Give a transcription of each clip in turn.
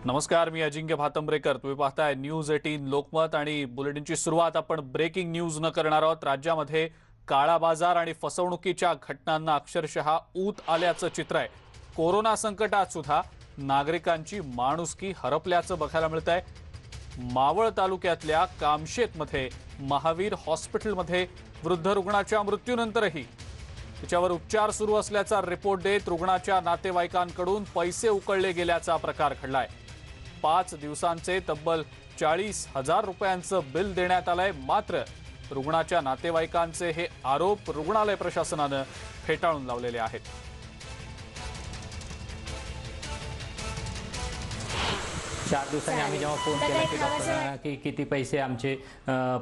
नमस्कार, मी अजिंक्य भातंब्रेकर। तुम्ही पाहताय न्यूज 18 लोकमत आणि बुलेटिनची सुरुवात आपण ब्रेकिंग न्यूज न करणार आहोत। राज्यामध्ये काळा बाजार आणि फसवणुकीच्या घटनांना अक्षरशः ऊत आल्याचं चित्र आहे। कोरोना संकटात सुद्धा नागरिकांची माणुसकी हरपल्याचं बघायला मिळतंय। मावळ तालुक्यातल्या कामशेतमध्ये महावीर हॉस्पिटलमध्ये वृद्ध रुग्णाच्या मृत्यूनंतरही त्याच्यावर उपचार सुरू असल्याचा रिपोर्ट देत रुग्णाच्या नातेवाईकांकडून पैसे उकळले गेल्याचा प्रकार घडलाय। 5 दिवसांचे तब्बल 40,000 रुपयांचं बिल देण्यात आलंय। मात्र रुग्णाच्या नातेवाईकांचे हे आरोप रुग्णालय प्रशासनाने फेटाळून लावलेले आहेत। 4 दिवसांनी आम्ही जेव्हा फोन केला की डॉक्टरांना की किती पैसे आमचे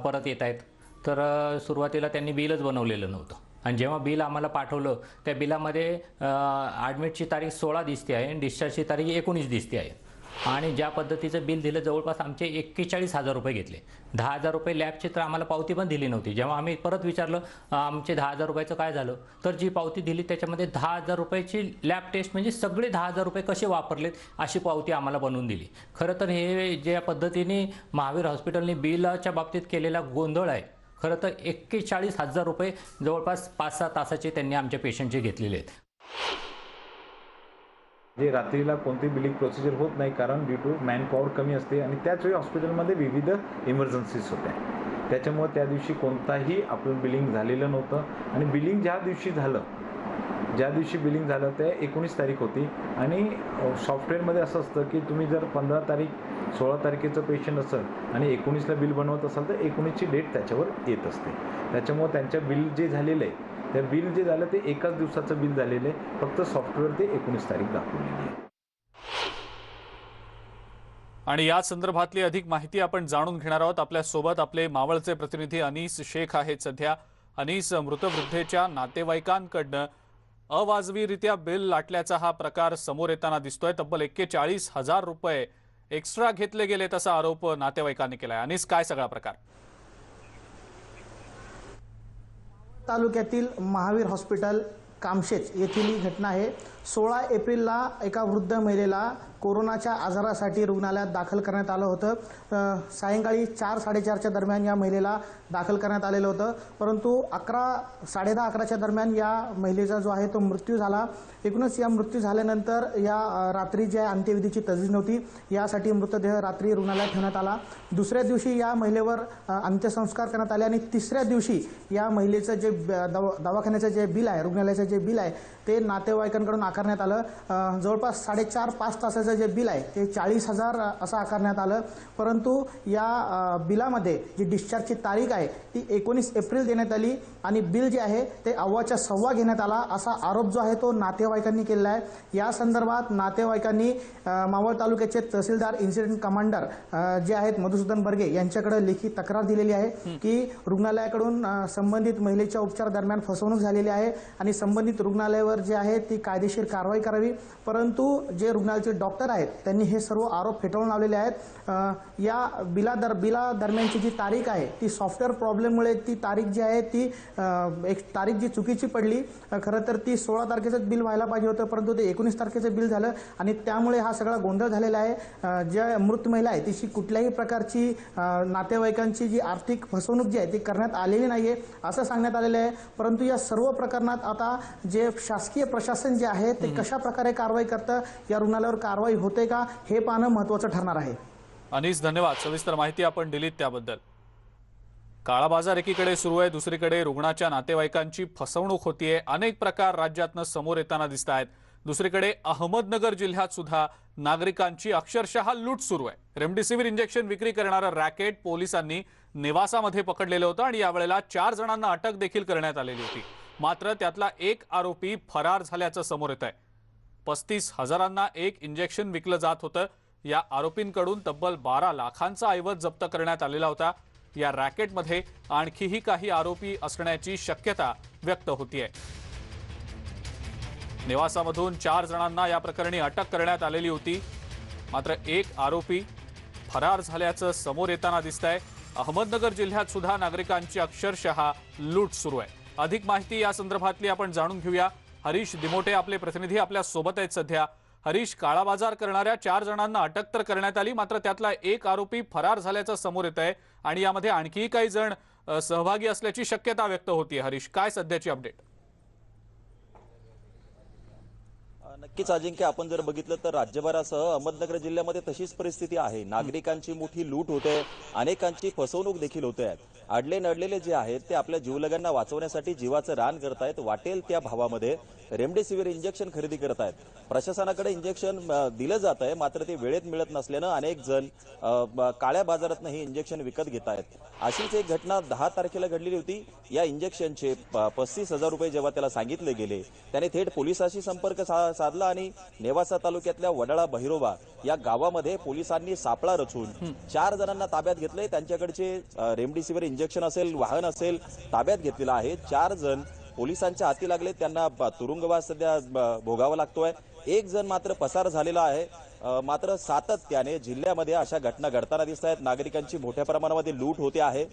परत येत आहेत, तर सुरुवातीला त्यांनी बिलच बनवलेलं नव्हतं। आणि जेव्हा बिल आम्हाला पाठवलं त्या बिलामध्ये ॲडमिटची तारीख 16 दिसते आहे आणि डिस्चार्जची तारीख 19 दिसते आहे। आणि ज्या पद्धतीचं बिल दिलं जवळपास आमचे 41,000 रुपये घेतले। 10,000 रुपये लॅबची तर आम्हाला पावती पण दिली नव्हती। जेव्हा आम्ही परत विचारलं आमचे 10,000 रुपयाचं काय झालं, तर जी पावती दिली त्याच्यामध्ये 10,000 रुपयाची लॅब टेस्ट म्हणजे सगळे 10,000 रुपये कसे वापरलेत अशी पावती आम्हाला बनवून दिली। खरं तर हे ज्या पद्धतीने महावीर हॉस्पिटलने बिलाच्या बाबतीत केलेला गोंधळ आहे, खरं तर 41,000 रुपये जवळपास 5-6 तासाचे त्यांनी आमच्या पेशंटचे घेतलेले आहेत। जे रात्रीला कोणती बिलिंग प्रोसिजर होत नाही, कारण ड्यू टू मॅनपॉवर कमी असते आणि त्याच वेळी हॉस्पिटलमध्ये विविध इमर्जन्सीज होत्या। त्याच्यामुळे त्या दिवशी कोणताही आपलं बिलिंग झालेलं नव्हतं। आणि बिलिंग ज्या दिवशी बिलिंग झालं ते 19 तारीख होती। आणि सॉफ्टवेअरमध्ये असं असतं की तुम्ही जर 15 तारीख 16 तारखेचं पेशंट असेल आणि 19ला बिल बनवत असाल तर 19ची डेट त्याच्यावर येत असते। त्याच्यामुळे त्यांचं बिल जे झालेलं आहे, त्या बिल जे झालं ते एकाच दिवसाचं बिल झालेलं आहे, फक्त सॉफ्टवेअर ते 19 तारीख दाखवलेली आहे। आणि या संदर्भातली अधिक माहिती आपण जाणून घेणार आहोत। आपल्या सोबत आपले मावळचे प्रतिनिधी अनीस शेख आहेत। सध्या अनीस, मृत वृद्धेच्या नातेवाईकांकडनं अवाजवीरित्या बिल लाटल्याचा हा प्रकार समोर येताना दिसतोय। तब्बल 41,000 रुपये एक्स्ट्रा घेतले गेले तसा आरोप नातेवाईकांनी केलाय। अनीस, काय सगळा प्रकार? तालुक्यातील महावीर हॉस्पिटल कामशेत येथील ही घटना आहे। 16 एप्रिलला एका वृद्ध महिलेला कोरोनाच्या आजारासाठी रुग्णालयात दाखल करण्यात आलं होतं। सायंकाळी 4-4:30च्या दरम्यान या महिलेला दाखल करण्यात आलेलं होतं, परंतु 10:30-11च्या दरम्यान या महिलेचा जो आहे तो मृत्यू झाला। एकूणच या मृत्यू झाल्यानंतर या रात्री जी अंत्यविधीची तजवीज नव्हती, यासाठी मृतदेह रात्री रुग्णालयात ठेवण्यात आला। दुसऱ्या दिवशी या महिलेवर अंत्यसंस्कार करण्यात आले आणि तिसऱ्या दिवशी या महिलेचं जे दवाखान्याचं जे बिल आहे, रुग्णालयाचं जे बिल आहे ते नातेवाईकांकडून आकारण्यात आलं। जवळपास 4.5-5 तासाचं जे बिल आहे ते 40,000 असं आकारण्यात आलं। परंतु या बिलामध्ये जी डिस्चार्जची तारीख आहे ती 19 एप्रिल देण्यात आली आणि बिल जे आहे ते 1.25 घेण्यात आला, असा आरोप जो आहे तो नातेवाईकांनी केलेला आहे। या संदर्भात नातेवाईकांनी मावळ तालुक्याचे तहसीलदार इन्सिडेंट कमांडर जे आहेत मधुसूदन बर्गे यांच्याकडे लेखी तक्रार दिलेली आहे की रुग्णालयाकडून संबंधित महिलेच्या उपचार दरम्यान फसवणूक झालेली आहे आणि संबंधित रुग्णालयावर जे आहे ती कायदेशीर कारवाई करावी। परंतु जे रुग्णालयाचे डॉक्टर आहेत त्यांनी हे सर्व आरोप फेटाळून लावलेले आहेत। या बिला दरम्यानची जी तारीख आहे ती सॉफ्टवेअर प्रॉब्लेममुळे ती तारीख जी आहे ती एक तारीख जी चुकीची पडली। खरं तर ती 16 तारखेचं बिल व्हायला पाहिजे होतं, परंतु ते 19 तारखेचं बिल झालं आणि त्यामुळे हा सगळा गोंधळ झालेला आहे। ज्या मृत महिला आहे तिची कुठल्याही प्रकारची नातेवाईकांची जी आर्थिक फसवणूक जी आहे ती करण्यात आलेली नाहीये असं सांगण्यात आलेलं आहे। परंतु या सर्व प्रकरणात आता जे शासकीय प्रशासन जे आहे ते कशा प्रकारे कारवाई करतं, या रुग्णालयावर कारवाई होते का हे पाहणं महत्त्वाचं ठरणार आहे। अनीस, धन्यवाद। सविस्तर माहिती आपण दिलीत त्याबद्दल। काळा बाजार एकीकडे सुरू आहे, दुसरीकडे रुग्णाच्या नातेवाईकांची फसवणूक होतीये। अनेक प्रकार राज्यातनं समोर येताना दिसत आहेत। दुसरीकडे अहमदनगर जिल्ह्यात सुद्धा नागरिकांची अक्षरशः लूट सुरू आहे। रेमडेसिवीर इंजेक्शन विक्री करणारं रॅकेट पोलिसांनी नेवासामध्ये पकडलेलं होतं आणि यावेळेला 4 जणांना अटक देखील करण्यात आलेली होती। मात्र त्यातला एक आरोपी फरार झाल्याचं समोर येत आहे। 35,000 एक इंजेक्शन विकलं जात होतं। या आरोपींकडून तब्बल 12 लाखांचा ऐवज जप्त करण्यात आलेला होता। या रॅकेटमध्ये आणखीही काही आरोपी असण्याची शक्यता व्यक्त होतीये। नेवासामधून 4 जणांना या प्रकरणी अटक करण्यात आलेली होती, मात्र एक आरोपी फरार झाल्याचं समोर येताना दिसतंय। अहमदनगर जिल्ह्यात सुद्धा नागरिकांची अक्षरशः लूट सुरू आहे। अधिक माहिती या संदर्भातली आपण जाणून घेऊया। हरीश दिमोटे आपले प्रतिनिधी आपल्या सोबत आहेत सध्या। हरीश, काळा बाजार करणाऱ्या 4 जणांना अटक तर करण्यात आली, मात्र त्यातला एक आरोपी फरार झाल्याचं समोर येत आहे आणि यामध्ये आणखी काही जण सहभागी असल्याची शक्यता व्यक्त होती. हरीश, काय सध्याची अपडेट? नक्कीच अजिंक्य, आपण जर बघितलं तर राज्यभरासह अहमदनगर जिल्ह्यामध्ये तशीच परिस्थिती आहे. नागरिकांची मोठी लूट होते, अनेकांची फसवणूक देखील होते. अडले नडलेले जे आहेत ते आपल्या जीवलगांना वाचवण्यासाठी जीवाचं रान करतायत. वाटेल त्या भावामध्ये रेमडेसिवीर इंजेक्शन खरेदी करतायत. प्रशासनाकडे इंजेक्शन दिलं जात आहे, मात्र ते वेळेत मिळत नसल्यानं अनेक जण काळ्या बाजारातनं हे इंजेक्शन विकत घेत आहेत. अशीच एक घटना 10 तारखेला घडलेली होती. या इंजेक्शनचे 35,000 रुपये जेव्हा त्याला सांगितले गेले, त्याने थेट पोलिसांशी संपर्क साधला आणि नेवासा तालुक्यातल्या वडाळा बहिरोबा या गावामध्ये पोलिसांनी सापळा रचून 4 जणांना ताब्यात घेतले. त्यांच्याकडचे रेमडेसिवीर इंजेक्शन असेल, वाहन असेल ताब्यात घेतलेलं आहे. 4 जण पोलिसांच्या हाती लागले. त्यांना तुरुंगवास सध्या भोगावा लागतोय. एक जण मात्र पसार झालेला आहे. मात्र सातत्याने जिल्ह्यामध्ये अशा घटना घडताना दिसत आहेत. नागरिकांची मोठ्या प्रमाणामध्ये लूट होते आहे.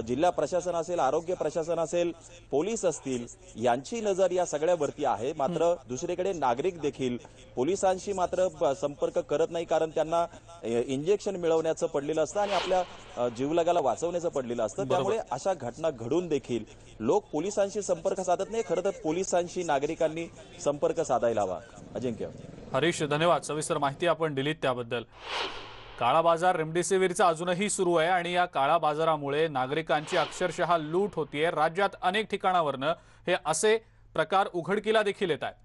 जिल्हा प्रशासन असेल, आरोग्य प्रशासन असेल, पोलीस असतील, यांची नजर या सगळ्यावरती आहे. मात्र दुसरीकडे नागरिक देखील पोलिसांशी मात्र संपर्क करत नाही, कारण त्यांना इंजेक्शन मिळवण्याचं पडलेलं असतं आणि आपल्या जीवलगाला वाचवण्याचं पडलेलं असतं. त्यामुळे अशा घटना घडून देखील लोक पोलिसांशी संपर्क साधत नाही. खरं तर पोलिसांशी नागरिकांनी संपर्क साधायला हवा. अजिंक्य. हरीश, धन्यवाद. सविस्तर माहिती आपण दिलीत त्याबद्दल. काळा बाजार रेमडेसिवीरचा अजूनही सुरू आहे आणि या काळा बाजारामुळे नागरिकांची अक्षरशः लूट होतीये. राज्यात अनेक ठिकाणावरनं हे असे प्रकार उघडकीला देखील येत आहेत.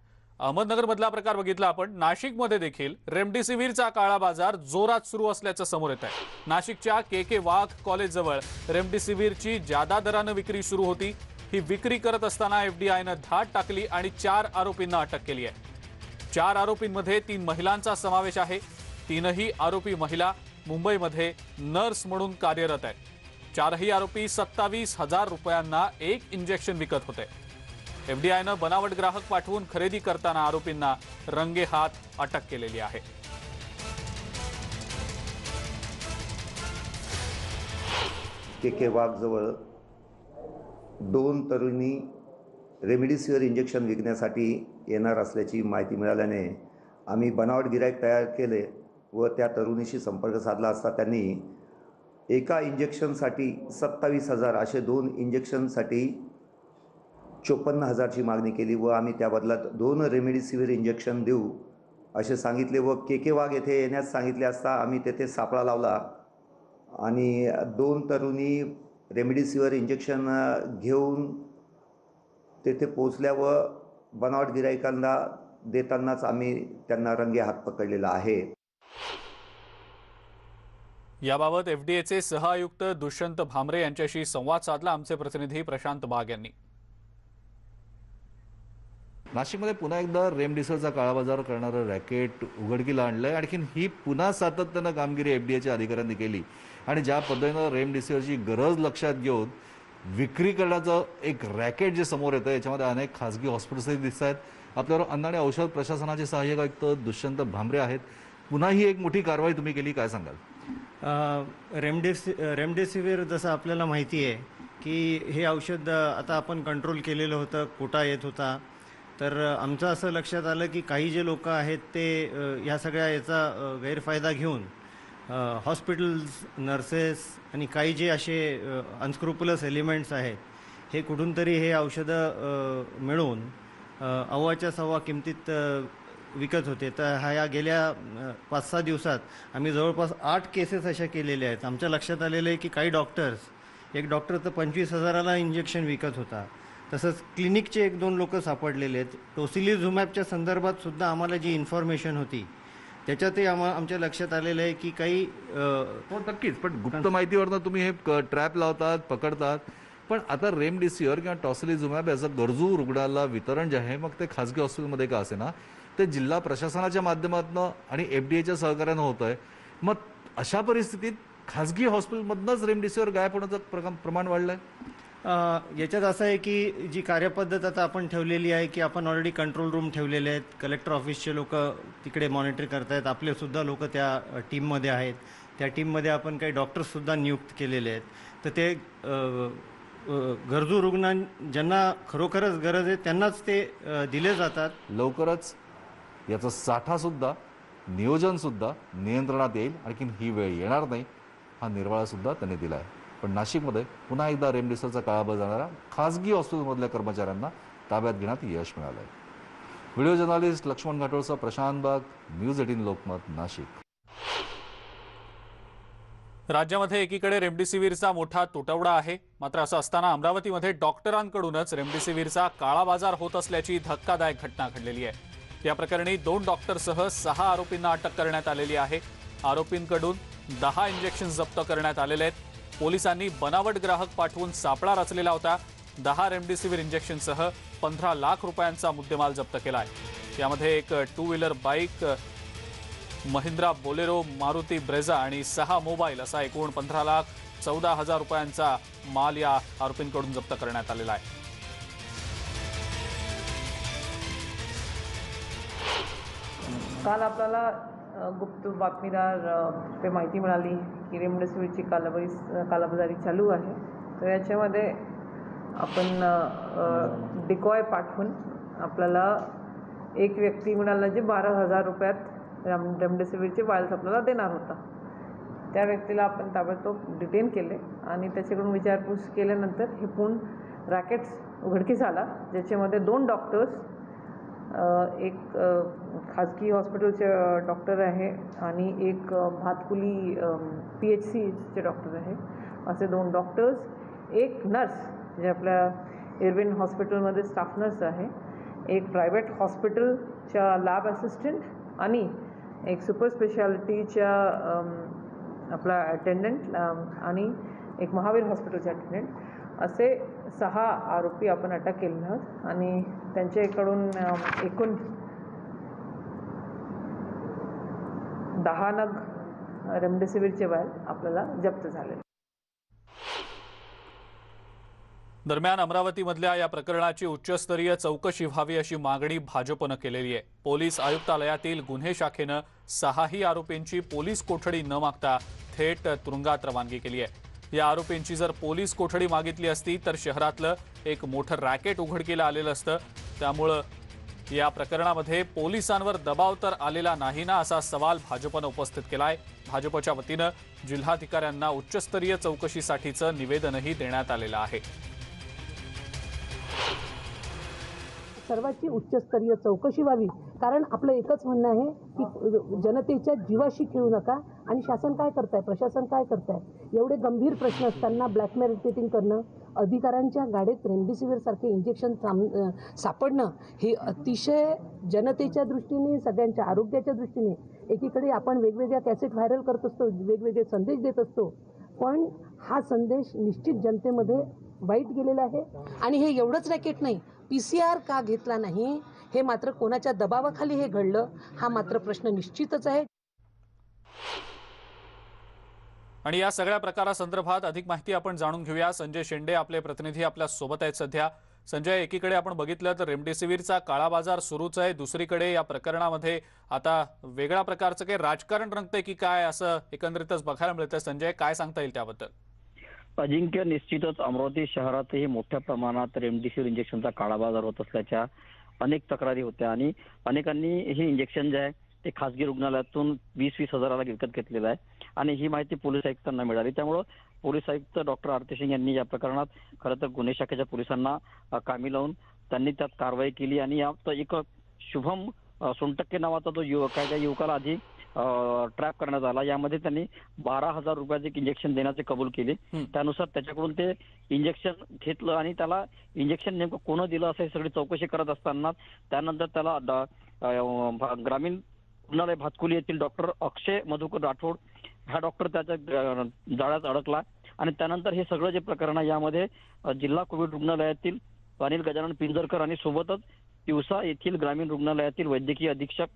अहमदनगर मधला प्रकार बघितला आपण. नाशिकमध्ये देखील रेमडेसिवीरचा काळा बाजार जोरात सुरू असल्याचं समोर येत आहे. नाशिकच्या के वाघ कॉलेज जवळ रेमडेसिवीरची जादा दरानं विक्री सुरू होती. ही विक्री करत असताना एफडीआयनं धाड टाकली आणि 4 आरोपींना अटक केली आहे. 4 आरोपींमध्ये 3 महिलांचा समावेश आहे. 3ही आरोपी महिला मुंबईमध्ये नर्स म्हणून कार्यरत आहेत. 4ही आरोपी 27,000 रुपयांना एक इंजेक्शन विकत होते. एफडीआयनं बनावट ग्राहक पाठवून खरेदी करताना आरोपींना रंगेहात अटक केलेली आहे. के वाघ जवळ 2 तरुणी रेमडेसिवीर इंजेक्शन विकण्यासाठी येणार असल्याची माहिती मिळाल्याने आम्ही बनावट गिराईक तयार केले व त्या तरुणीशी संपर्क साधला असता त्यांनी एका इंजेक्शनसाठी 27,000 असे 2 इंजेक्शनसाठी 54,000ची मागणी केली व आम्ही त्या बदल्यात 2 रेमडेसिवीर इंजेक्शन देऊ असे सांगितले व के वाघ येथे येण्यास सांगितले असता आम्ही तेथे सापळा लावला आणि 2 तरुणी रेमडेसिवीर इंजेक्शन घेऊन तेथे पोचल्या व बनावट गिराईकांना देतानाच आम्ही त्यांना रंगे हात पकडलेला आहे. याबाबत एफडीएचे सहआयुक्त दुष्यंत भामरे यांच्याशी संवाद साधला आमचे प्रतिनिधी प्रशांत बाग यांनी. नाशिकमध्ये पुन्हा एकदा रेमडेसिवीरचा काळाबाजार करणारं रॅकेट उघडकीला आणलंय. आणखीन ही पुन्हा सातत्यानं कामगिरी एफडीएच्या अधिकाऱ्यांनी केली आणि ज्या पद्धतीनं रेमडेसिवीरची गरज लक्षात घेऊन विक्री करण्याचं एक रॅकेट जे समोर येतं, याच्यामध्ये अनेक खासगी हॉस्पिटल्सही दिसत आहेत. आपल्यावर अन्न आणि औषध प्रशासनाचे सहाय्यक आयुक्त दुष्यंत भामरे आहेत. पुन्हा ही एक मोठी कारवाई तुम्ही केली, काय सांगाल? रेमडेसिवीर जसं आपल्याला माहिती आहे की हे औषध आता आपण कंट्रोल केलेलं होतं, कोटा येत होता. तर आमचं असं लक्षात आलं की काही जे लोक आहेत ते ह्या सगळ्या याचा गैरफायदा घेऊन हॉस्पिटल्स, नर्सेस आणि काही जे असे अनस्क्रुपुलस एलिमेंट्स आहेत हे कुठून तरी हे औषधं मिळवून अव्वाच्या सव्वा किमतीत विकत होते. तर ह्या गेल्या 5-6 दिवसात आम्ही जवळपास 8 केसेस अशा केलेल्या आहेत. आमच्या लक्षात आलेलं आहे की काही डॉक्टर्स, एक डॉक्टर तर 25,000ला इंजेक्शन विकत होता. तसंच क्लिनिकचे 1-2 लोक सापडलेले आहेत. टोसिलिझुमॅबच्या संदर्भात सुद्धा आम्हाला जी इन्फॉर्मेशन होती त्याच्यातही आमच्या लक्षात आलेलं आहे की काही हो नक्कीच, पण गुप्त माहितीवरनं तुम्ही हे ट्रॅप लावतात, पकडतात. पण आता रेमडेसिवीर किंवा टॉसिलिझुमॅब याचं गरजू रुग्णाला वितरण जे आहे, मग ते खासगी हॉस्पिटलमध्ये का असे ना, ते जिल्हा प्रशासनाच्या माध्यमातून आणि एफडीएच्या सहकार्यानं होत आहे. मग अशा परिस्थितीत खासगी हॉस्पिटलमधनंच रेमडेसिवीर गायब होण्याचं प्रमाण वाढलं आहे. याच्यात असं आहे की जी कार्यपद्धत आता आपण ठेवलेली आहे की आपण ऑलरेडी कंट्रोल रूम ठेवलेले आहेत. कलेक्टर ऑफिसचे लोक तिकडे मॉनिटर करत आहेत. आपलेसुद्धा लोक त्या टीममध्ये आहेत. त्या टीममध्ये आपण काही डॉक्टर्ससुद्धा नियुक्त केलेले आहेत. तर ते गरजू रुग्णां ज्यांना खरोखरच गरज आहे त्यांनाच ते दिले जातात. लवकरच याचा साठासुद्धा नियोजनसुद्धा नियंत्रणात येईल, आणखीन ही वेळ येणार नाही हा निर्वाळासुद्धा त्यांनी दिला आहे. पण नाशिकमध्ये पुन्हा एकदा रेमडेसिवीरचा काळाबाजार जाणाऱ्या खासगी हॉस्पिटलमधल्या कर्मचाऱ्यांना ताब्यात घेण्यात यश मिळालं आहे. व्हिडिओ जर्नलिस्ट लक्ष्मण घाटोळचा प्रशांत बाग, न्यूज 18 लोकमत, नाशिक. राज्यामध्ये एकीकडे रेमडेसिवीरचा मोठा तुटवडा आहे, मात्र असं असताना अमरावतीमध्ये डॉक्टरांकडूनच रेमडेसिवीरचा काळाबाजार होत असल्याची धक्कादायक घटना घडलेली आहे. या प्रकरणी 2 डॉक्टरसह 6 आरोपींना अटक करण्यात आलेली आहे. आरोपींकडून 10 इंजेक्शन जप्त करण्यात आलेले आहेत. पोलिसांनी बनावट ग्राहक पाठवून सापळा रचलेला होता. 10 रेमडेसिवीर इंजेक्शनसह 15 लाख रुपयांचा मुद्देमाल जप्त केलाय. यामध्ये एक 2 wheeler bike, Mahindra Bolero, Maruti Brezza आणि 6 मोबाईल असा एकूण 15,14,000 रुपयांचा माल या आरोपींकडून जप्त करण्यात आलेला आहे. काल आपल्याला गुप्त बातमीदार पे माहिती मिळाली की रेमडेसिवीरची कालाबाजारी चालू आहे. तर याच्यामध्ये आपण डिकॉय पाठवून आपल्याला एक व्यक्ती मिळाला जे 12,000 रुपयात रेमडेसिवीरचे वायल्स आपल्याला देणार होता. त्या व्यक्तीला आपण ताबडतोब डिटेन केले आणि त्याच्याकडून विचारपूस केल्यानंतर हे पूर्ण रॅकेट्स उघडकीस आला, ज्याच्यामध्ये 2 डॉक्टर्स, एक खाजगी हॉस्पिटलचे डॉक्टर आहे आणि एक भातकुली PHCचे डॉक्टर आहे. असे 2 डॉक्टर्स, एक नर्स जे आपल्या इरविन हॉस्पिटलमध्ये स्टाफ नर्स आहे, एक प्रायव्हेट हॉस्पिटलच्या लॅब असिस्टंट आणि एक सुपर स्पेशालिटीच्या आपला अटेंडंट आणि एक महावीर हॉस्पिटलचे अटेंडंट, असे 6 आरोपी आपण अटक केले आहोत आणि त्यांच्याकडून एकूण 10 नग रेमडेसिवीरचे वायल आपल्याला जप्त झाले. दरम्यान अमरावतीमधल्या या प्रकरणाची उच्चस्तरीय चौकशी व्हावी अशी मागणी भाजपनं केलेली आहे. पोलीस आयुक्तालयातील गुन्हे शाखेनं 6ही आरोपींची पोलीस कोठडी न मागता थेट तुरुंगात रवानगी केली आहे. या आरोपींची जर पोलीस कोठडी मागितली असती तर शहरातलं एक मोठं रॅकेट उघडकीला आलेलं असतं. त्यामुळं या प्रकरणामध्ये पोलिसांवर दबाव तर आलेला नाही ना, असा सवाल भाजपनं उपस्थित केलाय. भाजपच्या वतीनं जिल्हाधिकाऱ्यांना उच्चस्तरीय चौकशीसाठीचं निवेदनही देण्यात आलेलं आहे. सर्वांची उच्चस्तरीय चौकशी व्हावी, कारण आपलं एकच म्हणणं आहे की जनतेच्या जीवाशी खेळू नका. आणि शासन काय करताय, प्रशासन काय करताय, एवढे गंभीर प्रश्न असताना ब्लॅकमेलिंग करणं, अधिकाऱ्यांच्या गाडीत रेमडेसिवीरसारखे इंजेक्शन सापडणं हे अतिशय जनतेच्या दृष्टीने, सगळ्यांच्या आरोग्याच्या दृष्टीने. एकीकडे आपण वेगवेगळ्या कॅसेट व्हायरल करत असतो, वेगवेगळे संदेश देत असतो, पण हा संदेश निश्चित जनतेमध्ये वाईट गेलेला आहे. आणि हे एवढंच रॅकेट नाही, PCR का घेतला नाही, हे मात्र कोणाच्या दबावाखाली हे घडलं, हा मात्र प्रश्न निश्चितच आहे. आणि या सगळ्या प्रकारासंदर्भात अधिक माहिती आपण जाणून घेऊया. संजय शेंडे आपले प्रतिनिधी आपल्या सोबत आहेत सध्या. संजय, एकीकडे आपण बघितलं तर रेमडेसिवीरचा काळा बाजार सुरूच आहे, दुसरीकडे या प्रकरणामध्ये आता वेगळ्या प्रकारचं काही राजकारण रंगतंय की काय, असं एकंदरीतच बघायला मिळतंय. संजय, काय सांगता येईल त्याबद्दल? अजिंक्य, निश्चितच अमरावती शहरातही मोठ्या प्रमाणात रेमडेसिवीर इंजेक्शनचा काळाबाजार होत असल्याच्या अनेक तक्रारी होत्या आणि अनेकांनी हे इंजेक्शन जे आहे ते खासगी रुग्णालयातून 20-20 हजाराला विकत घेतलेलं आहे आणि ही माहिती पोलीस आयुक्तांना मिळाली. त्यामुळं पोलीस आयुक्त डॉक्टर आरती सिंग यांनी या प्रकरणात खरं तर गुन्हे शाखेच्या पोलिसांना कामी लावून त्यांनी त्यात कारवाई केली आणि यात एक शुभम सोनटक्के नावाचा जो युवक आहे, त्या युवकाला आधी ट्रॅप करण्यात आला. यामध्ये त्यांनी 12,000 रुपयाचे इंजेक्शन देण्याचे कबूल केले. त्यानुसार त्याच्याकडून ते इंजेक्शन घेतलं आणि त्याला इंजेक्शन नेमकं कोण दिलं असं सगळी चौकशी करत असताना त्यानंतर त्याला ग्रामीण रुग्णालय भातकुली येथील डॉक्टर अक्षय मधुकर राठोड हा डॉक्टर त्याच्या जाळ्यात अडकला आणि त्यानंतर हे सगळं जे प्रकरण आहे यामध्ये जिल्हा कोविड रुग्णालयातील अनिल गजानन पिंजरकर आणि सोबतच तिवसा येथील ग्रामीण रुग्णालयातील वैद्यकीय अधीक्षक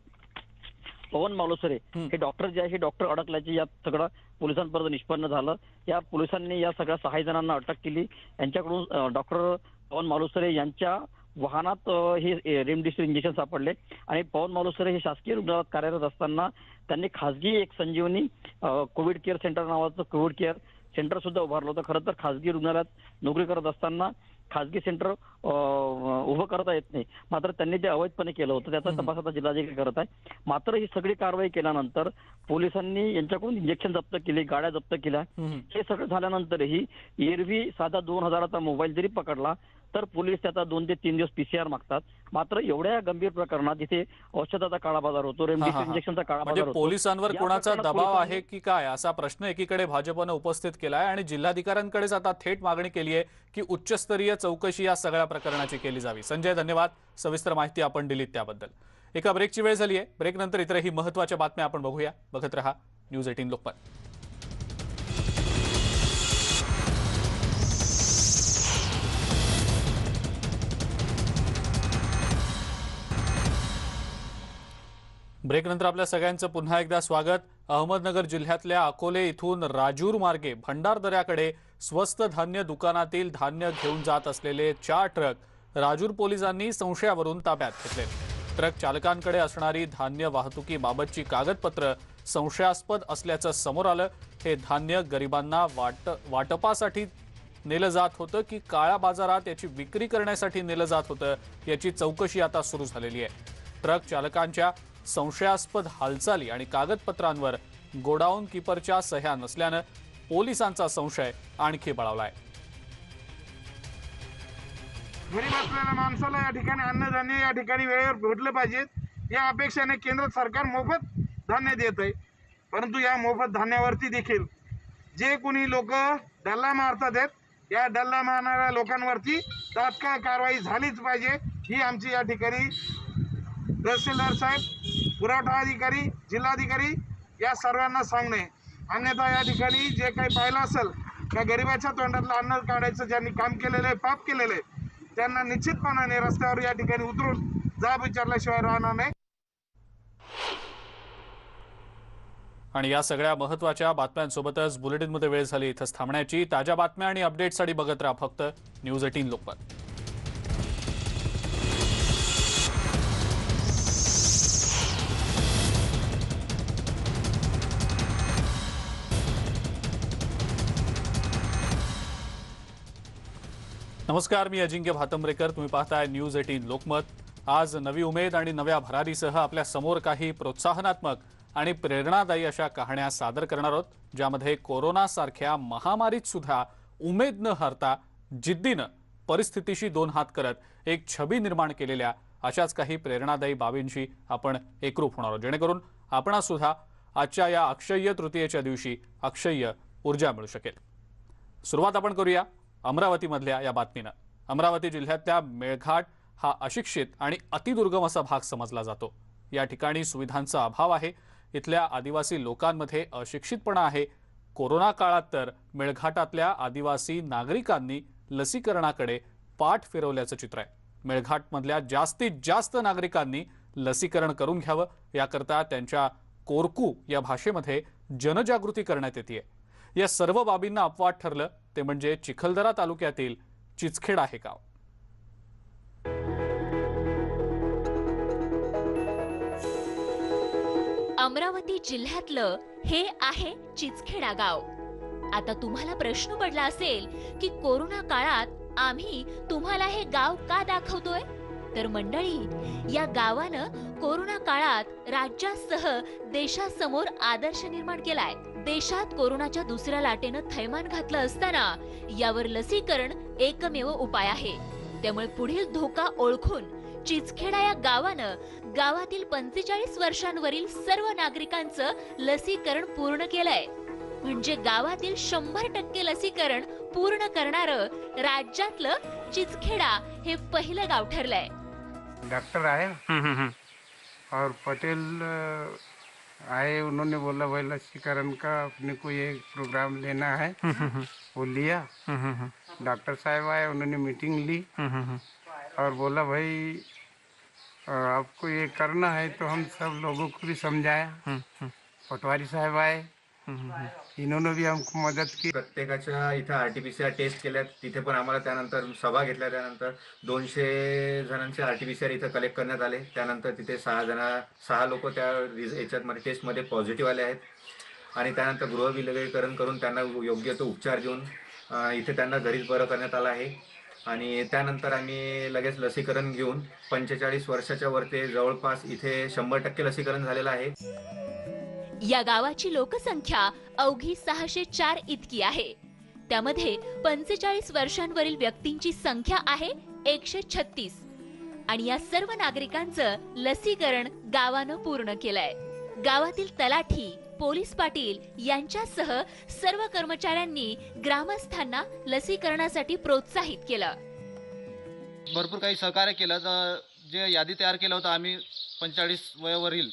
पवन मालुसरे हे डॉक्टर जे आहे हे डॉक्टर अडकल्याचे यात सगळं पोलिसांपर्यंत निष्पन्न झालं. या पोलिसांनी या सगळ्या 6 जणांना अटक केली. यांच्याकडून डॉक्टर पवन मालुसरे यांच्या वाहनात हे रेमडेसिवीर इंजेक्शन सापडले आणि पवन मालुसरे हे शासकीय रुग्णालयात कार्यरत असताना त्यांनी खासगी एक संजीवनी कोविड केअर सेंटर नावाचं कोविड केअर सेंटर सुद्धा उभारलं होतं. खरं तर खासगी रुग्णालयात नोकरी करत असताना खासगी सेंटर उभं करता येत नाही. मात्र त्यांनी जे अवैधपणे केलं होतं त्याचा तपास आता जिल्हाधिकारी करत आहे. मात्र ही सगळी कारवाई केल्यानंतर पोलिसांनी यांच्याकडून इंजेक्शन जप्त केली, गाड्या जप्त केल्या. हे सगळं झाल्यानंतरही एरवी साधा 2000चा मोबाईल जरी पकडला तर पोलीस त्याचा 2 ते 3 दिवस PCR मागतात. मात्र एवढ्या गंभीर प्रकरणात जिथे औषधाचा काळा बाजार होतो, रेमडेसिवीर इंजेक्शनचा काळा म्हणजे बाजार होतो, पोलिसांवर या कोणाचा प्रकरणात दबाव पोलिसांनी- आहे की काय असा प्रश्न एकीकडे भाजपनं उपस्थित केला आहे आणि जिल्हाधिकाऱ्यांकडेच आता थेट मागणी केली आहे की उच्चस्तरीय चौकशी या सगळ्या प्रकरणाची केली जावी. संजय, धन्यवाद, सविस्तर माहिती आपण दिलीत त्याबद्दल. एका ब्रेकची वेळ झाली आहे. ब्रेकनंतर इतरही महत्त्वाच्या बातम्या आपण बघूया. बघत रहा न्यूज 18 लोकमत. ब्रेकनंतर आपल्या सगळ्यांचं पुन्हा एकदा स्वागत. अहमदनगर जिल्ह्यातल्या अकोले इथून राजूर मार्गे भंडारदऱ्याकडे स्वस्त धान्य दुकानातील धान्य घेऊन जात असलेले 4 ट्रक राजूर पोलिसांनी संशयावरून ताब्यात घेतले. ट्रक चालकांकडे असणारी धान्य वाहतुकीबाबतची कागदपत्र संशयास्पद असल्याचं समोर आलं. हे धान्य गरिबांना वाटपासाठी नेलं जात होतं की काळ्या बाजारात याची विक्री करण्यासाठी नेलं जात होतं याची चौकशी आता सुरू झालेली आहे. ट्रक चालकांच्या संशयास्पद हालचाली आणि कागदपत्रांवर गोडाऊन कीपरच्या सह्या नसल्यानं पोलिसांचा संशय आणखी बळावलाय. गरीब असलेल्या माणसाला या ठिकाणी अन्नधान्य या ठिकाणी वेळेवर भेटलं पाहिजेत या अपेक्षेने केंद्र सरकार मोफत धान्य देत आहे. परंतु या मोफत धान्यावरती देखील जे कोणी लोक डल्ला मारतात आहेत या डल्ला मारणाऱ्या लोकांवरती तात्काळ कारवाई झालीच पाहिजे ही आमची या ठिकाणी तहसीलदार साहेब, पुरवठा अधिकारी, जिल्हाधिकारी या सर्वांना सांगणे. अन्यथा या ठिकाणी जे काही पाहिलं असेल त्या गरिबाच्या तोंडातलं अन्न काढायचं ज्यांनी काम केलेलं आहे, पाप केलेलं आहे, त्यांना निश्चितपणाने रस्त्यावर या ठिकाणी उतरून जाब विचारल्याशिवाय राहणार नाही. आणि या सगळ्या महत्त्वाच्या बातम्यांसोबतच बुलेटिनमध्ये वेळ झाली इथंच थांबण्याची. ताज्या बातम्या आणि अपडेट्ससाठी बघत राहा फक्त न्यूज 18 लोकमत. नमस्कार, मी अजिंक्य भातंब्रेकर. तुम्ही पाहताय न्यूज 18 लोकमत. आज नवी उमेद आणि नव्या भरारीसह आपल्या समोर काही प्रोत्साहनात्मक आणि प्रेरणादायी अशा कहाण्या सादर करणार आहोत ज्यामध्ये कोरोना सारख्या महामारीत सुद्धा उमेद न हरता जिद्दीनं परिस्थितीशी 2 हात करत एक छबी निर्माण केलेल्या अशाच काही प्रेरणादायी बाबींशी आपण एकरूप होणार आहोत जेणेकरून आपणा सुद्धा आजच्या या अक्षय्य तृतीयेच्या दिवशी अक्षय्य ऊर्जा मिळू शकेल. सुरुवात आपण करूया अमरावतीमधल्या या बातमीनं. अमरावती जिल्ह्यातल्या मेळघाट हा अशिक्षित आणि अतिदुर्गम असा भाग समजला जातो. या ठिकाणी सुविधांचा अभाव आहे. इथल्या आदिवासी लोकांमध्ये अशिक्षितपणा आहे. कोरोना काळात तर मेळघाटातल्या आदिवासी नागरिकांनी लसीकरणाकडे पाठ फिरवल्याचं चित्र आहे. मेळघाटमधल्या जास्तीत जास्त नागरिकांनी लसीकरण करून घ्यावं याकरता त्यांच्या कोरकू या भाषेमध्ये जनजागृती करण्यात येते. या सर्व बाबींना अपवाद ठरलं ते म्हणजे चिखलदरा तालुक्यातील चिचखेडा हे गाव. अमरावती जिल्ह्यातलं हे आहे चिचखेडा गाव. आता तुम्हाला प्रश्न पडला असेल की कोरोना काळात आम्ही तुम्हाला हे गाव का दाखवतोय. तर मंडळी, या गावानं कोरोना काळात राज्यासह देशासमोर आदर्श निर्माण केलाय. देशात कोरोनाच्या दुसऱ्या लाटेनं थैमान घातलं असताना यावर लसीकरण एकमेव उपाय आहे. त्यामुळे पुढील धोका ओळखून चिचखेडा या गावानं गावातील 45 वर्षांवरील सर्व नागरिकांचं लसीकरण पूर्ण केलंय. म्हणजे गावातील 100% लसीकरण पूर्ण करणारं राज्यातलं चिचखेडा हे पहिलं गाव ठरलंय. डॉक्टर आए और पटेल आए, उन्होंने बोला भाई लसीकरण का अपने को ये प्रोग्राम लेना है. वो लिया. डॉक्टर साहब आए, उन्होंने मीटिंग ली और बोला भाई आपको ये करना है. तो हम सब लोगों को भी समझाया. पटवारी साहब आए, इन्होंने भी हमको मदत की. प्रत्येकाच्या इथं RT-PCR टेस्ट केल्यात. तिथे पण आम्हाला त्यानंतर सभा घेतल्या. त्यानंतर 200 जणांचे RT-PCR इथं कलेक्ट करण्यात आले. त्यानंतर तिथे 6 लोक त्या याच्यामध्ये टेस्टमध्ये पॉझिटिव्ह आले आहेत आणि त्यानंतर गृहविलगीकरण करून त्यांना योग्य तो उपचार देऊन इथे त्यांना घरीच बरं करण्यात आलं आहे. आणि त्यानंतर आम्ही लगेच लसीकरण घेऊन 45 वर्षाच्या वरती जवळपास इथे 100% लसीकरण झालेलं आहे. या गावाची लोकसंख्या अवघी 604 इतकी आहे. त्यामध्ये 45 वर्षांवरील व्यक्तींची संख्या आहे 136 आणि या सर्व नागरिकांचं लसीकरण गावानं पूर्ण केलंय. गावातील तलाठी, पोलीस पाटील यांच्यासह सर्व कर्मचाऱ्यांनी ग्रामस्थांना लसीकरणासाठी प्रोत्साहित केलं. भरपूर काही सहकार्य केलं. तर जे यादी तयार केलं होतं आम्ही 45 वयावरील,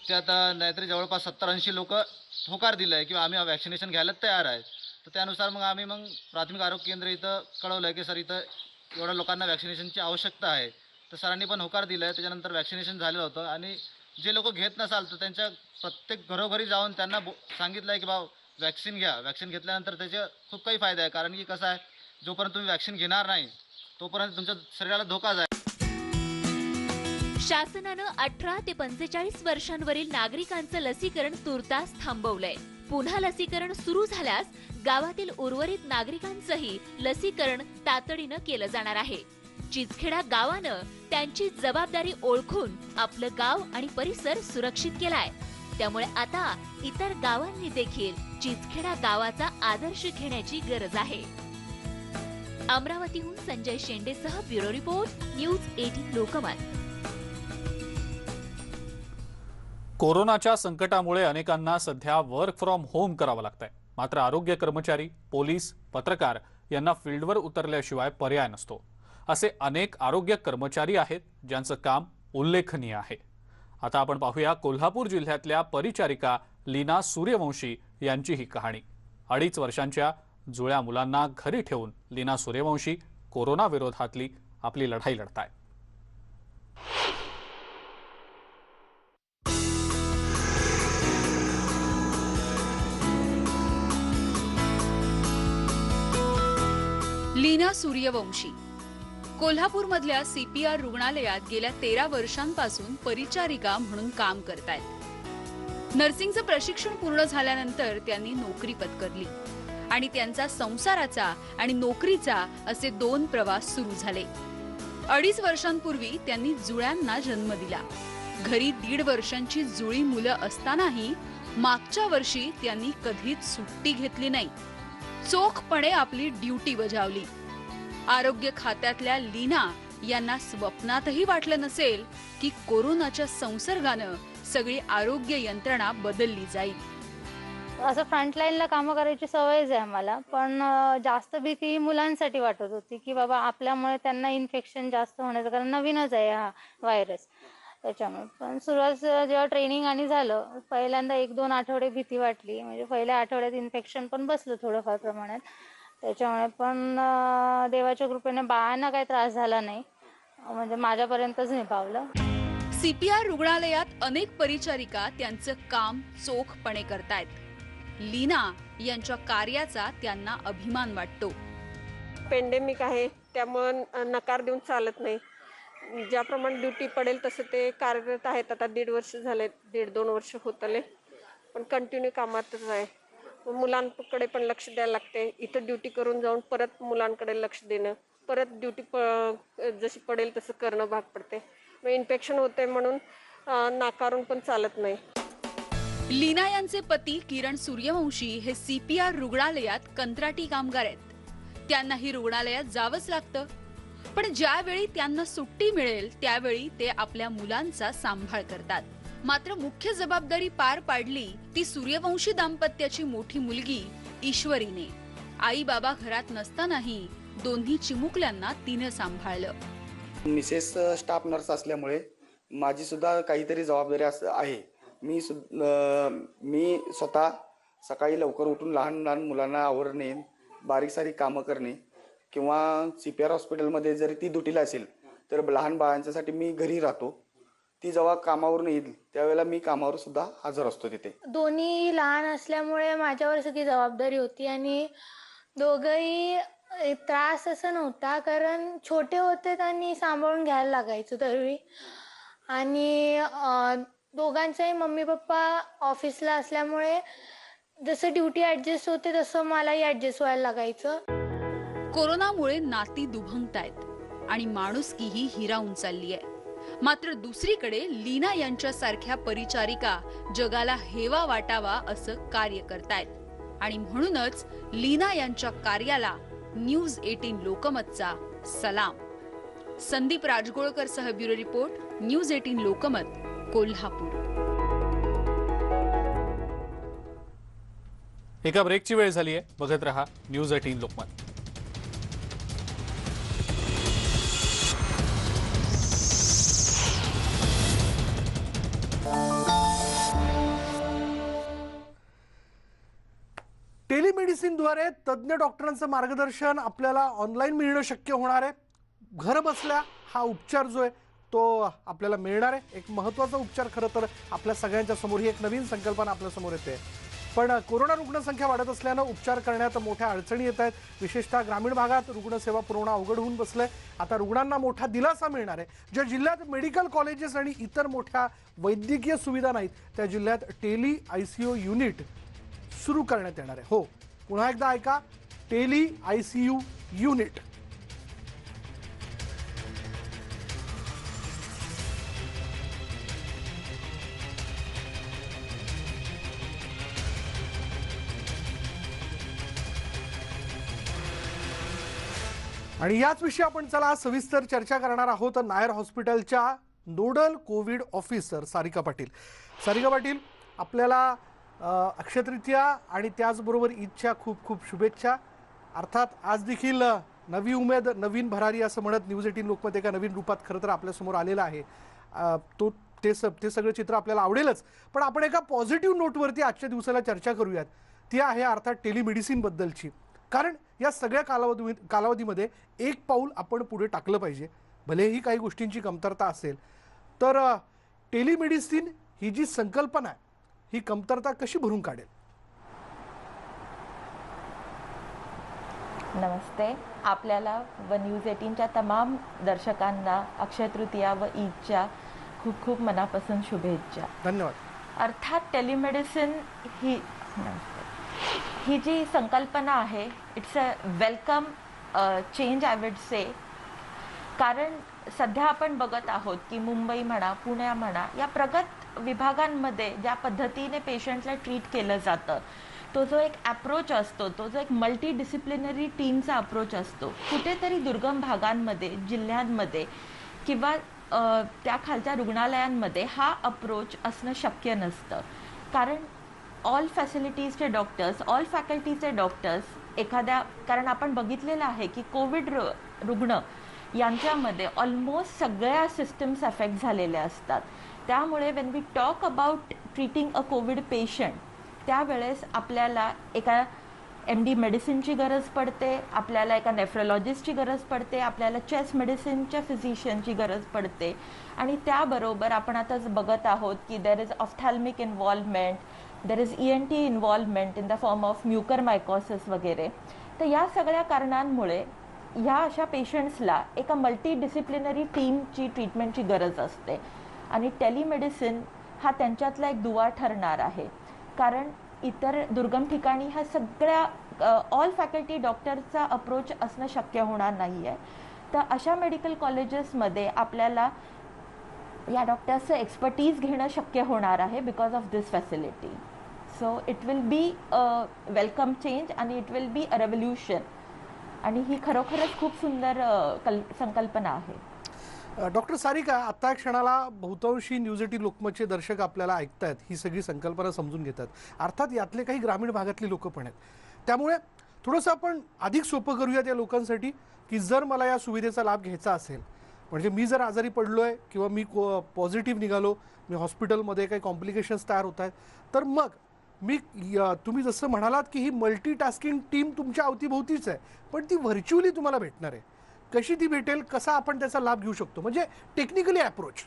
ते आता नाहीतरी जवळपास 70-80 लोक होकार दिलं आहे किंवा आम्ही वॅक्सिनेशन घ्यायला तयार आहे. तर त्यानुसार मग आम्ही प्राथमिक आरोग्य केंद्र इथं कळवलं आहे की सर इथं एवढ्या लोकांना वॅक्सिनेशनची आवश्यकता आहे. तर सरांनी पण होकार दिला आहे. त्याच्यानंतर वॅक्सिनेशन झालेलं होतं आणि जे लोक घेत नसाल तर त्यांच्या प्रत्येक घरोघरी जाऊन त्यांना सांगितलं आहे की बा वॅक्सिन घ्या. वॅक्सिन घेतल्यानंतर त्याचे खूप काही फायदे आहे. कारण की कसं आहे, जोपर्यंत तुम्ही वॅक्सिन घेणार नाही तोपर्यंत तुमच्या शरीराला धोकाच आहे. शासनानं 18 ते 45 वर्षांवरील नागरिकांचं लसीकरण तुर्तास थांबवलंय. पुन्हा लसीकरण सुरू झाल्यास गावातील उर्वरित नागरिकांचंही लसीकरण तातडीनं केलं जाणार आहे. चिचखेडा गावानं त्यांची जबाबदारी ओळखून आपलं गाव आणि परिसर सुरक्षित केलाय. त्यामुळे आता इतर गावांनी देखील चिचखेडा गावाचा आदर्श घेण्याची गरज आहे. अमरावतीहून संजय शेंडेसह ब्युरो रिपोर्ट, न्यूज 18 लोकमत. कोरोनाच्या संकटामुळे अनेकांना सध्या वर्क फ्रॉम होम करावं लागतंय. मात्र आरोग्य कर्मचारी, पोलीस, पत्रकार यांना फील्डवर उतरल्याशिवाय पर्याय नसतो. असे अनेक आरोग्य कर्मचारी आहेत ज्यांचं काम उल्लेखनीय आहे. आता आपण पाहूया कोल्हापूर जिल्ह्यातल्या परिचारिका लीना सूर्यवंशी यांची ही कहाणी. 2.5 वर्षांच्या जुळ्या मुलांना घरी ठेवून लीना सूर्यवंशी कोरोना विरोधातली आपली लढाई लढतायत. लीना सूर्यवंशी कोल्हापूरमधल्या CPR रुग्णालयात गेल्या 13 वर्षांपासून परिचारिका म्हणून काम करतायत. नर्सिंगचं प्रशिक्षण पूर्ण झाल्यानंतर त्यांनी नोकरी पत्करली आणि त्यांचा संसाराचा आणि नोकरीचा असे 2 प्रवास सुरू झाले. 2.5 वर्षांपूर्वी त्यांनी जुळ्यांना जन्म दिला. घरी 1.5 वर्षांची जुळी मुलं असतानाही मागच्या वर्षी त्यांनी कधीच सुट्टी घेतली नाही. चोखपणे आपली ड्युटी बजावली. आरोग्य खात्यातल्या लीना यांना स्वप्नातही वाटलं नसेल की कोरोनाच्या संसर्गानं सगळी आरोग्य यंत्रणा बदलली जाईल. असं फ्रंटलाईनला कामं करायची सवयच आहे आम्हाला, पण जास्त भीती मुलांसाठी वाटत होती की बाबा आपल्यामुळे त्यांना इन्फेक्शन जास्त होण्याचं, कारण नवीनच आहे हा व्हायरस त्याच्यामुळे. पण सुरुवात जेव्हा ट्रेनिंग आणि झालं, पहिल्यांदा 1-2 आठवडे भीती वाटली. म्हणजे पहिल्या आठवड्यात इन्फेक्शन पण बसलं थोडंफार प्रमाणात. त्याच्यामुळे पण देवाच्या कृपेने बाळांना काही त्रास झाला नाही, म्हणजे माझ्यापर्यंतच निभावलं. CPR रुग्णालयात अनेक परिचारिका त्यांचं काम चोखपणे करतायत. लीना यांच्या कार्याचा त्यांना अभिमान वाटतो. पेंडेमिक आहे त्यामुळे नकार देऊन चालत नाही. ज्याप्रमाणे ड्युटी पडेल तसं ते कार्यरत आहेत. आता 1.5 वर्ष झाले, 1.5-2 वर्ष होत आले, पण कंटिन्यू कामातच आहे. मुलांकडे पण लक्ष द्यायला लागते. इथं ड्युटी करून जाऊन परत मुलांकडे लक्ष देणं, परत ड्युटी जशी पडेल तसं करणं भाग पडते. मग इन्फेक्शन होते म्हणून नाकारून पण चालत नाही. लीना यांचे पती किरण सूर्यवंशी हे CPR रुग्णालयात कंत्राटी कामगार आहेत. त्यांनाही रुग्णालयात जावंच लागतं. पण ज्यावेळी त्यांना सुट्टी मिळेल त्यावेळी ते आपल्या मुलांचा सांभाळ करतात. मात्र मुख्य जबाबदारी पार पाडली ती सूर्यवंशी दाम्पत्याची मोठी मुलगी ईश्वरीने. आई बाबा घरात नसतानाही दोन्ही चिमुकल्यांना तिने सांभाळलं. मिसेस स्टाफ नर्स असल्यामुळे माझी सुद्धा काहीतरी जबाबदारी आहे. मी स्वतः सकाळी लवकर उठून लहान लहान मुलांना आवरणे, बारीक सारीक कामं करणे, किंवा CPR हॉस्पिटलमध्ये जरी ती ड्युटीला असेल तर लहान बाळांच्यासाठी मी घरी राहतो. ती जेव्हा कामावरून येईल त्यावेळेला मी कामावर सुद्धा हजर असतो तिथे. दोन्ही लहान असल्यामुळे माझ्यावर सगळी जबाबदारी होती आणि दोघंही त्रास असं नव्हता, कारण छोटे होते आणि सांभाळून घ्यायला लागायचं दरवेळी. आणि दोघांचंही मम्मी पप्पा ऑफिसला असल्यामुळे जसं ड्युटी ॲडजस्ट होते तसं मलाही ॲडजस्ट व्हायला लागायचं. कोरोनामुळे नाती दुभंगतायत आणि माणुसकीही हिरावून चालली आहे. मात्र दुसरीकडे लीना यांच्यासारख्या परिचारिका जगाला हेवा वाटावा असं कार्य करतायत आणि म्हणूनच लीना यांच्या कार्याला न्यूज 18 लोकमतचा सलाम. संदीप राजगोळकर सह bureau report, news 18 Lokmat, Kolhapur. एका ब्रेकची वेळ झाली आहे. बघत रहा न्यूज 18 लोकमत. टेलिमेडिसिनद्वारे तज्ज्ञ डॉक्टरांचं मार्गदर्शन आपल्याला ऑनलाईन मिळणं शक्य होणार आहे. घर बसल्या हा उपचार जो आहे तो आपल्याला मिळणार आहे. एक महत्त्वाचा उपचार. खरं तर आपल्या सगळ्यांच्या समोर ही एक नवीन संकल्पना आपल्या समोर येते. पण कोरोना रुग्णसंख्या वाढत असल्यानं उपचार करण्यात मोठ्या अडचणी येत आहेत. विशेषतः ग्रामीण भागात रुग्णसेवा पुरवणं अवघड होऊन बसलंय. आता रुग्णांना मोठा दिलासा मिळणार आहे. ज्या जिल्ह्यात मेडिकल कॉलेजेस आणि इतर मोठ्या वैद्यकीय सुविधा नाहीत त्या जिल्ह्यात टेली ICU युनिट सुरू करण्यात येणार आहे. हो, पुन्हा एकदा ऐका, टेली ICU युनिट. आणि याच विषयी आपण चला सविस्तर चर्चा करणार आहोत नायर हॉस्पिटलच्या nodal Covid officer Sarika Patil. Sarika Patil, आपल्याला अक्षय तृतीया आणि त्याचबरोबर ईदच्या खूप खूप शुभेच्छा. अर्थात आज देखील नवी उमेद नवीन भरारी असं म्हणत न्यूज 18 लोकमत एका नवीन रूपात खरं तर आपल्यासमोर आलेला आहे. ते सगळं चित्र आपल्याला आवडेलच. पण आपण एका पॉझिटिव्ह नोटवरती आजच्या दिवसाला चर्चा करूयात. ती आहे अर्थात टेलिमेडिसिनबद्दलची. कारण या सगळ्या कालावधीमध्ये एक पाऊल आपण पुढे टाकलं पाहिजे. भलेही काही गोष्टींची कमतरता असेल तर टेलिमेडिसिन ही जी संकल्पना आहे ही कमतरता कशी भरून काढेल? नमस्ते. आपल्याला व न्यूज 18च्या तमाम दर्शकांना अक्षय तृतीया व ईदच्या खूप खूप मनापासून शुभेच्छा. धन्यवाद. अर्थात टेलिमेडिसिन ही जी संकल्पना आहे, it's a welcome change I would say. कारण सध्या आपण बघत आहोत की मुंबई म्हणा, पुणे म्हणा, या प्रगत विभागांमध्ये ज्या पद्धतीने पेशंटला ट्रीट केलं जातं, तो जो एक अप्रोच असतो, तो जो एक मल्टी डिसिप्लिनरी टीमचा अप्रोच असतो, कुठेतरी दुर्गम भागांमध्ये, जिल्ह्यांमध्ये किंवा त्या खालच्या रुग्णालयांमध्ये हा अप्रोच असणं शक्य नसतं. कारण ऑल फॅसिलिटीजचे डॉक्टर्स, ऑल फॅकल्टीचे डॉक्टर्स कारण आपण बघितलेलं आहे की कोविड रुग्ण यांच्यामध्ये ऑलमोस्ट सगळ्या सिस्टम्स अफेक्ट झालेल्या असतात. त्यामुळे when we talk about treating a covid patient, त्यावेळेस आपल्याला एका MD मेडिसिनची गरज पडते, आपल्याला एका नेफ्रोलॉजिस्टची गरज पडते, आपल्याला चेस्ट मेडिसिनच्या फिजिशियनची गरज पडते. आणि त्याबरोबर आपण आताच बघत आहोत की there is ophthalmic involvement, there is ENT involvement in the form of mucormycosis वगैरे. तर या सगळ्या कारणांमुळे ह्या अशा पेशंट्सला एका मल्टी डिसिप्लिनरी टीमची ट्रीटमेंटची गरज असते. आणि टेलिमेडिसिन हा त्यांच्यातला एक दुवा ठरणार आहे. कारण इतर दुर्गम ठिकाणी ह्या सगळ्या ऑल फॅकल्टी डॉक्टरचा अप्रोच असणं शक्य होणार नाही आहे. तर अशा मेडिकल कॉलेजेसमध्ये आपल्याला या डॉक्टर्सचं एक्सपर्टीज घेणं शक्य होणार आहे because of this facility. So it will be a welcome change आणि it will be a revolution. आणि ही खरोखरच खूप सुंदर संकल्पना आहे. डॉक्टर सारिका, आता क्षणाला बहुतांशी न्यूज 18 लोकमतचे दर्शक आपल्याला ऐकतायत, ही सगळी संकल्पना समजून घेतात. अर्थात यातले काही ग्रामीण भागातली लोक पण आहेत. त्यामुळे थोडंसं आपण अधिक सोपं करूयात या लोकांसाठी की जर मला या सुविधेचा लाभ घ्यायचा असेल, म्हणजे मी जर आजारी पडलोय किंवा मी पॉझिटिव्ह निघालो, मी हॉस्पिटलमध्ये काही कॉम्प्लिकेशन्स तयार होत आहेत, तर मग तुम्ही जसं म्हणालात की ही मल्टीटास्किंग टीम तुमच्या अवतीभोवतीच आहे, पण ती व्हर्च्युअली तुम्हाला भेटणार आहे. कशी ती भेटेल, कसा आपण त्याचा लाभ घेऊ शकतो, म्हणजे technically approach?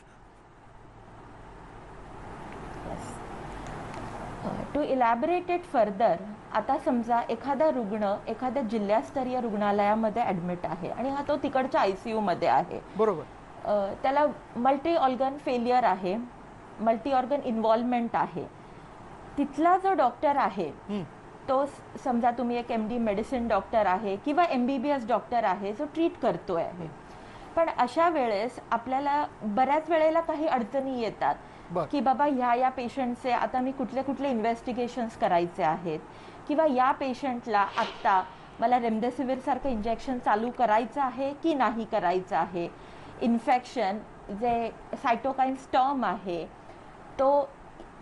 To elaborate it further, आता समजा एखादा रुग्ण एखाद्या जिल्हास्तरीय रुग्णालयामध्ये ॲडमिट आहे आणि हा तो तिकडच्या ICU मध्ये आहे, बरोबर. त्याला मल्टी ऑर्गन फेलियर आहे, मल्टी ऑर्गन इन्व्हॉल्वमेंट आहे. तिथला जो डॉक्टर आहे तो समजा तुम्ही एक MD मेडिसिन डॉक्टर आहे किंवा MBBS डॉक्टर आहे जो ट्रीट करतोय आहे, पण अशा वेळेस आपल्याला बऱ्याच वेळेला काही अडचणी येतात की बाबा ह्या पेशंटचे आता मी कुठले इन्व्हेस्टिगेशन्स करायचे आहेत, किंवा या पेशंटला आत्ता मला रेमडेसिवीर सारखं इंजेक्शन चालू करायचं आहे की नाही करायचं आहे, इन्फेक्शन जे सायटोकाईन स्टॉर्म आहे तो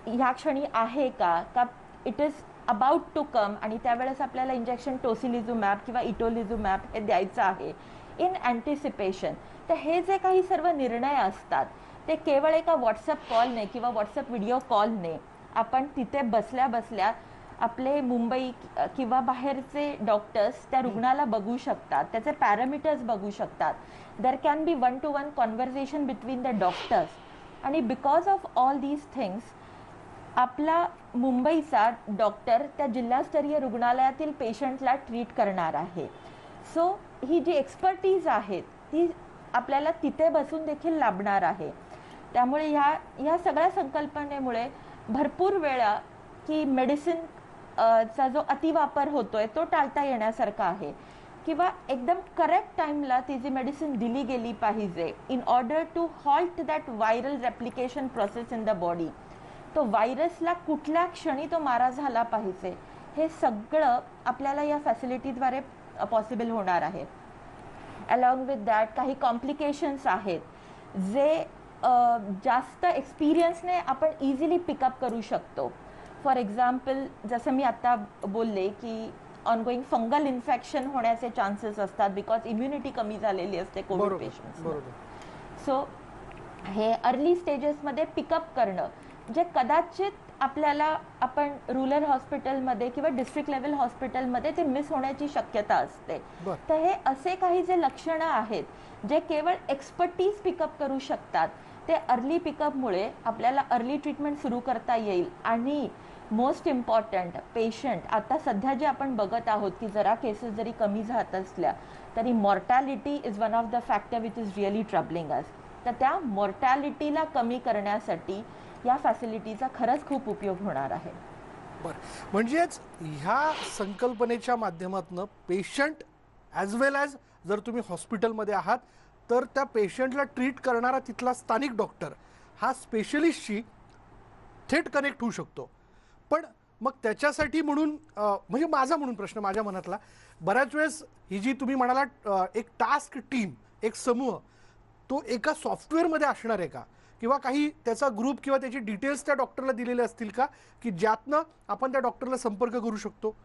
ह्या क्षणी आहे का it is about to come, आणि त्यावेळेस आपल्याला इंजेक्शन टोसिलिझुमॅब किंवा इटोलिझुमॅब हे द्यायचं आहे इन अँटिसिपेशन. तर हे जे काही सर्व निर्णय असतात ते केवळ एका व्हॉट्सअप कॉलने किंवा व्हॉट्सअप व्हिडिओ कॉलने आपण तिथे बसल्या बसल्या आपले मुंबई किंवा बाहेरचे डॉक्टर्स त्या रुग्णाला बघू शकतात, त्याचे पॅरामीटर्स बघू शकतात. There can be 1-to-1 conversation between the doctors, आणि because of all these things आपला मुंबईचा डॉक्टर त्या जिल्हास्तरीय रुग्णालयातील पेशंटला ट्रीट करणार आहे. सो ही जी एक्सपर्टीज आहे ती आपल्याला तिथे बसून देखील लाभणार आहे. त्यामुळे ह्या सगळ्या संकल्पनेमुळे भरपूर वेळा की मेडिसिन चा जो अतिवापर होतोय तो टाळता येण्यासारखा आहे, किंवा एकदम करेक्ट टाइमला ती जी मेडिसिन दिली गेली पाहिजे in order to halt that viral replication process in the body. तो व्हायरसला कुठल्या क्षणी तो मारा झाला पाहिजे हे सगळं आपल्याला या फॅसिलिटीद्वारे पॉसिबल होणार आहे. अलॉंग विथ दॅट काही कॉम्प्लिकेशन्स आहेत जे जास्त एक्सपिरियन्सने आपण इझिली पिकअप करू शकतो. फॉर एक्झाम्पल जसं मी आत्ता बोलले की ऑनगोईंग फंगल इन्फेक्शन होण्याचे चान्सेस असतात बिकॉज इम्युनिटी कमी झालेली असते कोविड पेशंट्स. सो हे अर्ली स्टेजेसमध्ये पिकअप करणं जे कदाचित आपल्याला आपण रुरल हॉस्पिटलमध्ये किंवा डिस्ट्रिक्ट लेवल हॉस्पिटलमध्ये ते मिस होण्याची शक्यता असते. तर हे असे काही जे लक्षणं आहेत जे केवळ एक्सपर्टीज पिकअप करू शकतात, ते अर्ली पिकअपमुळे आपल्याला अर्ली ट्रीटमेंट सुरू करता येईल. आणि मोस्ट इम्पॉर्टंट पेशंट आता सध्या जे आपण बघत आहोत की जरा केसेस जरी कमी जात असल्या तरी mortality is one of the factor which is really troubling us. तर त्या मॉर्टॅलिटीला कमी करण्यासाठी या फॅसिलिटीचा खरंच खूप उपयोग होणार आहे. बरं, म्हणजेच ह्या संकल्पनेच्या माध्यमातून पेशंट ॲज वेल ॲज जर तुम्ही हॉस्पिटलमध्ये आहात तर त्या पेशंटला ट्रीट करणारा तिथला स्थानिक डॉक्टर हा स्पेशलिस्टशी थेट कनेक्ट होऊ शकतो. पण मग त्याच्यासाठी म्हणून म्हणजे माझा म्हणून प्रश्न माझ्या मनातला बऱ्याच वेळेस ही जी तुम्ही म्हणाला एक टास्क टीम, एक समूह, तो एका सॉफ्टवेअरमध्ये असणार आहे का, किंवा काही त्याचा ग्रुप किंवा त्याची डिटेल्स त्या डॉक्टरला दिलेले असतील का की ज्यातनं आपण त्या डॉक्टरला संपर्क करू शकतो?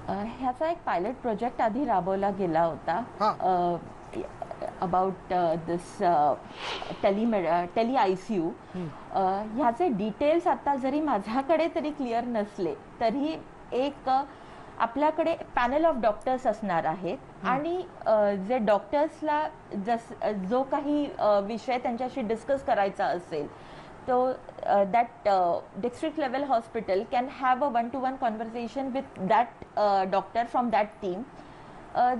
ह्याचा एक पायलट प्रोजेक्ट आधी राबवला गेला होता अबाउट दिस टेली ICU. ह्याचे डिटेल्स आता जरी माझ्याकडे तरी क्लिअर नसले तरी एक आपल्याकडे पॅनल ऑफ डॉक्टर्स असणार आहेत आणि जे डॉक्टर्सला जो काही विषय त्यांच्याशी डिस्कस करायचा असेल तो that district level hospital can have a 1-to-1 conversation with that doctor from that team.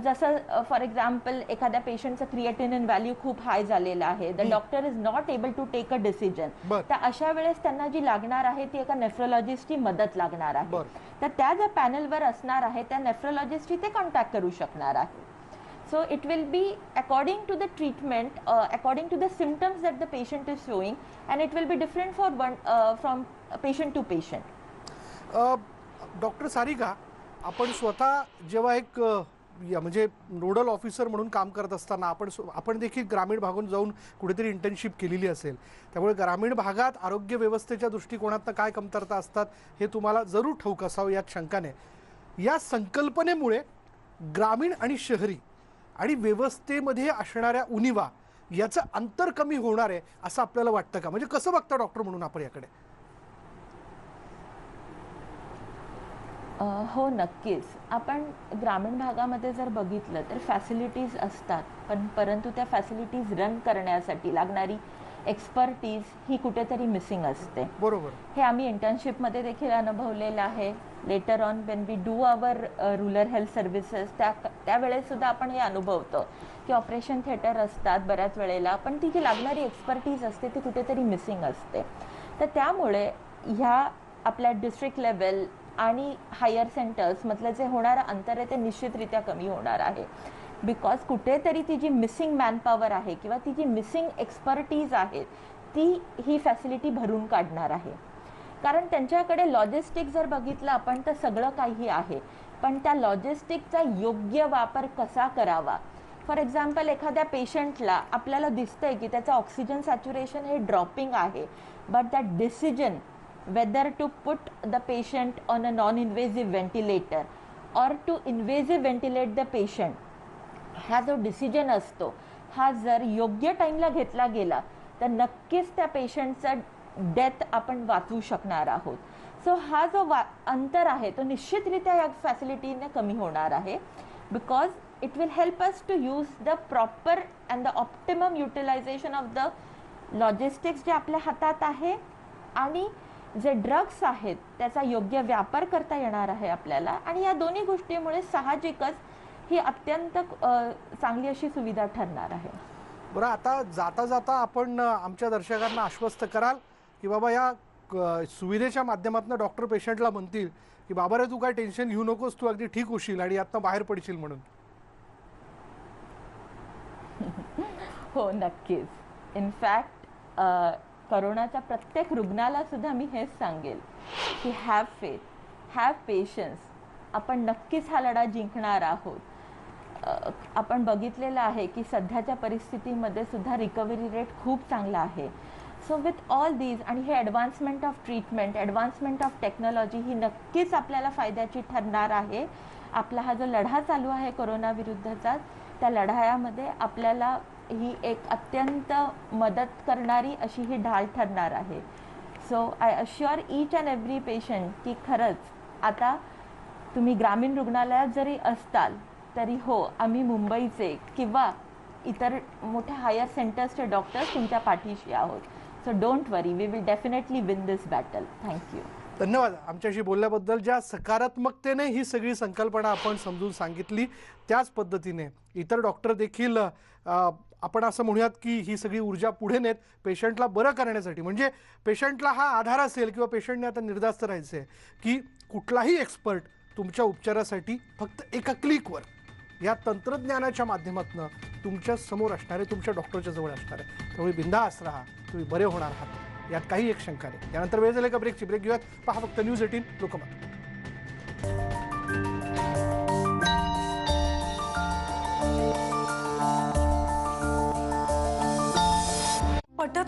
जसं फॉर एक्झाम्पल एखाद्या पेशंटचं क्रिएटिनिन व्हॅल्यू खूप हाय झालेला आहे, the doctor is not able to take a decision, तर अशा वेळेस त्यांना जी लागणार आहे ती एका नेफ्रोलॉजिस्टची मदत लागणार आहे. तर त्या ज्या पॅनलवर असणार आहे त्या नेफ्रोलॉजिस्टची ते कॉन्टॅक्ट करू शकणार आहे. So it will be according to the treatment, according to the symptoms that the patient is showing, and it will be different for from patient to patient. Doctor Sarika, आपण स्वतः जेव्हा एक म्हणजे नोडल ऑफिसर म्हणून काम करत असताना आपण देखील ग्रामीण भागातून जाऊन कुठेतरी इंटर्नशिप केलेली असेल, त्यामुळे ग्रामीण भागात आरोग्य व्यवस्थेच्या दृष्टिकोनातून काय कमतरता असतात हे तुम्हाला जरूर ठाऊक असावं यात शंका नाही. या संकल्पनेमुळे ग्रामीण आणि शहरी आणि व्यवस्थेमध्ये असणाऱ्या उणिवा याचं अंतर कमी होणार आहे असं आपल्याला वाटतं का? म्हणजे कसं बघता डॉक्टर म्हणून आपण याकडे? हो, नक्कीच. आपण ग्रामीण भागामध्ये जर बघितलं तर फॅसिलिटीज असतात, परंतु त्या फॅसिलिटीज रन करण्यासाठी लागणारी एक्सपर्टीज ही कुठेतरी मिसिंग असते. बरोबर. हे आम्ही इंटर्नशिपमध्ये देखील अनुभवलेलं आहे. Later on when we do our rural health services त्यावेळेस सुद्धा आपण हे अनुभवतो की ऑपरेशन थिएटर असतात बऱ्याच वेळेला, पण ती जी लागणारी एक्सपर्टीज असते ती कुठेतरी मिसिंग असते. तर त्यामुळे ह्या आपल्या डिस्ट्रिक्ट लेवल आणि हायर सेंटर्समधलं जे होणारं अंतर आहे ते निश्चितरित्या कमी होणार आहे. बिकॉज कुठेतरी ती जी मिसिंग मॅनपॉवर आहे किंवा ती जी मिसिंग एक्सपर्टीज आहे ती ही फॅसिलिटी भरून काढणार आहे. कारण त्यांच्याकडे लॉजिस्टिक जर बघितलं आपण तर सगळं काही आहे, पण त्या लॉजिस्टिकचा योग्य वापर कसा करावा. फॉर एक्झाम्पल एखाद्या पेशंटला आपल्याला दिसतंय की त्याचं ऑक्सिजन सॅच्युरेशन हे ड्रॉपिंग आहे, but that decision whether to put the patient on a non-invasive ventilator or to invasive ventilate the patient, हा जो डिसिजन असतो हा जर योग्य टाईमला घेतला गेला तर नक्कीच त्या पेशंटचा डेथ आपण वाचवू शकणार आहोत. सो हा जो अंतर आहे तो निश्चितरित्या या फॅसिलिटीने कमी होणार आहे. Because it will help us to use the proper and the optimum utilisation of the logistics जे आपल्या हातात आहे आणि जे ड्रग्स आहेत त्याचा योग्य व्यापार करता येणार आहे आपल्याला. आणि या दोन्ही गोष्टीमुळे साहजिकच ही अत्यंत चांगली अशी सुविधा ठरणार आहे. बरं, आता जाता जाता आपण आमच्या दर्शकांना आश्वस्त कराल की बाबा या सुविधेच्या माध्यमातून डॉक्टर पेशंटला म्हणतील की बाबा रे तू काय टेन्शन घेऊ नकोस, तू अगदी ठीक होशील आणि यातनं बाहेर पडशील म्हणून? हो, नक्कीच. इनफॅक्ट करोनाच्या प्रत्येक रुग्णाला सुद्धा मी हेच सांगेल की हॅव फेथ, हॅव पेशन्स. आपण नक्कीच हा लढा जिंकणार आहोत. आपण बघितलेलं आहे की सध्याच्या परिस्थितीमध्ये सुद्धा रिकव्हरी रेट खूप चांगला आहे. सो विथ ऑल दीज आणि हे advancement of treatment, advancement of technology ही नक्कीच आपल्याला फायद्याची ठरणार आहे. आपला हा जो लढा चालू आहे कोरोनाविरुद्धचा, त्या लढायामध्ये आपल्याला ही एक अत्यंत मदत करणारी अशी ही ढाल ठरणार आहे. So I assure each and every patient की खरंच आता तुम्ही ग्रामीण रुग्णालयात जरी असताल तरी हो, आम्ही मुंबईचे किंवा इतर मोठ्या हायर सेंटर्सचे डॉक्टर्स तुमच्या पाठीशी आहोत. So don't worry, we will definitely win this battle. Thank you. धन्यवाद आमच्याशी बोलल्याबद्दल. ज्या सकारात्मकतेने ही सगळी संकल्पना आपण समजून सांगितली त्याच पद्धतीने इतर डॉक्टर देखील आपण असं म्हणूयात की ही सगळी ऊर्जा पुढे नेत पेशंटला बरं करण्यासाठी. म्हणजे पेशंटला हा आधार असेल किंवा पेशंटने आता निर्धास्त राहायचं आहे की कुठलाही एक्सपर्ट तुमच्या उपचारासाठी फक्त एका क्लिकवर या तंत्रज्ञानाच्या माध्यमातून तुमच्या समोर असणार आहे, तुमच्या डॉक्टरच्या जवळ असणार आहे. त्यामुळे बिंदास राहा, तुम्ही बरे होणार आहात, यात काही एक शंका नाही. यानंतर वेळ झाली का ब्रेकची? ब्रेक घेऊयात. पहा फक्त न्यूज 18 लोकमत.